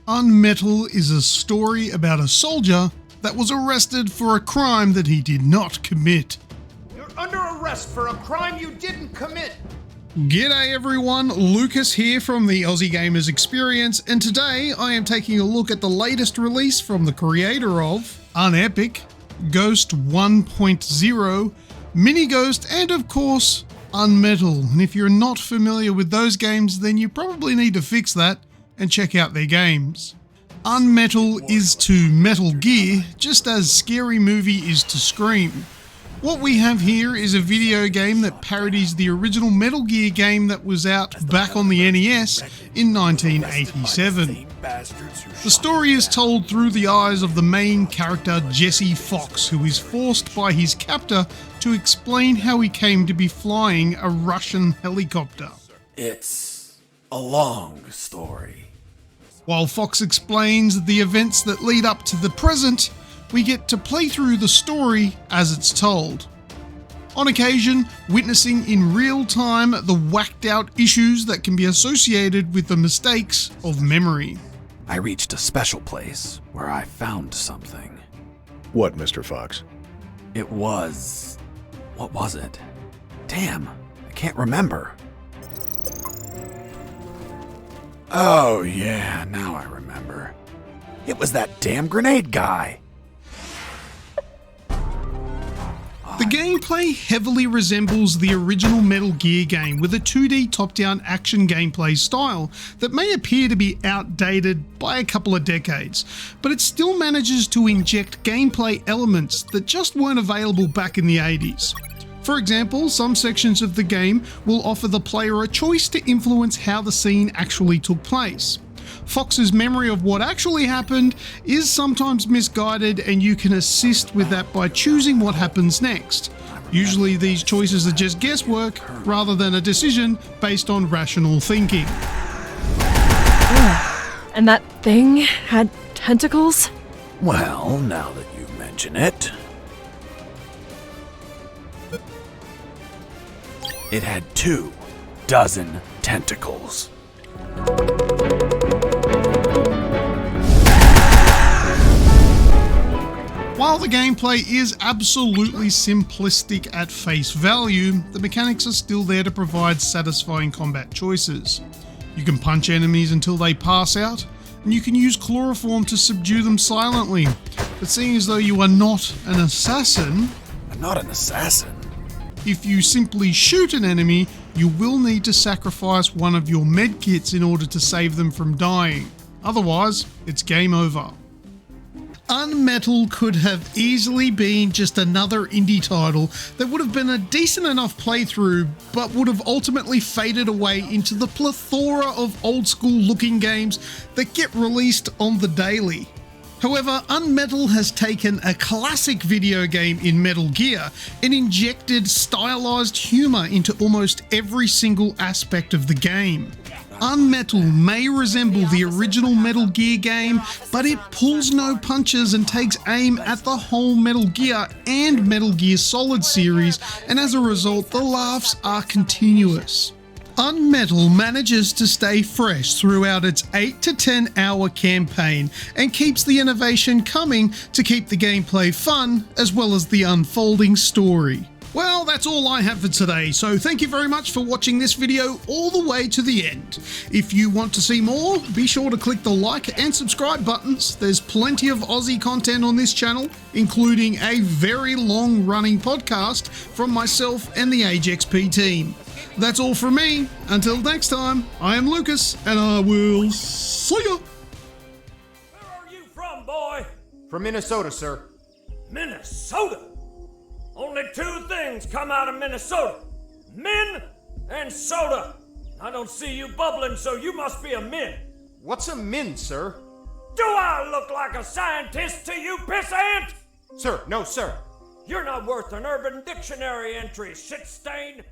Unmetal is a story about a soldier that was arrested for a crime that he did not commit. You're under arrest for a crime you didn't commit. G'day everyone, Lucas here from the Aussie Gamers Experience, and today I am taking a look at the latest release from the creator of Unepic, Ghost 1.0, Mini Ghost, and of course, Unmetal. And if you're not familiar with those games, then you probably need to fix that and check out their games. Unmetal is to Metal Gear, just as Scary Movie is to Scream. What we have here is a video game that parodies the original Metal Gear game that was out back on the NES in 1987. The story is told through the eyes of the main character Jesse Fox, who is forced by his captor to explain how he came to be flying a Russian helicopter. It's a long story. While Fox explains the events that lead up to the present, we get to play through the story as it's told. On occasion, witnessing in real time the whacked out issues that can be associated with the mistakes of memory. I reached a special place where I found something. What, Mr. Fox? What was it? Damn, I can't remember. Oh yeah, now I remember. It was that damn grenade guy. The gameplay heavily resembles the original Metal Gear game with a 2D top-down action gameplay style that may appear to be outdated by a couple of decades, but it still manages to inject gameplay elements that just weren't available back in the 80s. For example, some sections of the game will offer the player a choice to influence how the scene actually took place. Fox's memory of what actually happened is sometimes misguided, and you can assist with that by choosing what happens next. Usually these choices are just guesswork rather than a decision based on rational thinking. And that thing had tentacles? Well, now that you mention it. It had 24 tentacles. While the gameplay is absolutely simplistic at face value, the mechanics are still there to provide satisfying combat choices. You can punch enemies until they pass out, and you can use chloroform to subdue them silently. But seeing as though you are not an assassin... I'm not an assassin. If you simply shoot an enemy, you will need to sacrifice one of your medkits in order to save them from dying. Otherwise, it's game over. Unmetal could have easily been just another indie title that would have been a decent enough playthrough, but would have ultimately faded away into the plethora of old school looking games that get released on the daily. However, Unmetal has taken a classic video game in Metal Gear and injected stylized humor into almost every single aspect of the game. Unmetal may resemble the original Metal Gear game, but it pulls no punches and takes aim at the whole Metal Gear and Metal Gear Solid series, and as a result, the laughs are continuous. Unmetal manages to stay fresh throughout its 8 to 10 hour campaign and keeps the innovation coming to keep the gameplay fun as well as the unfolding story. Well, that's all I have for today, so thank you very much for watching this video all the way to the end. If you want to see more, be sure to click the like and subscribe buttons. There's plenty of Aussie content on this channel, including a very long-running podcast from myself and the AgeXP team. That's all from me. Until next time, I am Lucas, and I will see ya! Where are you from, boy? From Minnesota, sir. Minnesota? Only two things come out of Minnesota. Men and soda. I don't see you bubbling, so you must be a min. What's a min, sir? Do I look like a scientist to you, pissant? Sir, no, sir. You're not worth an Urban Dictionary entry, shit stain.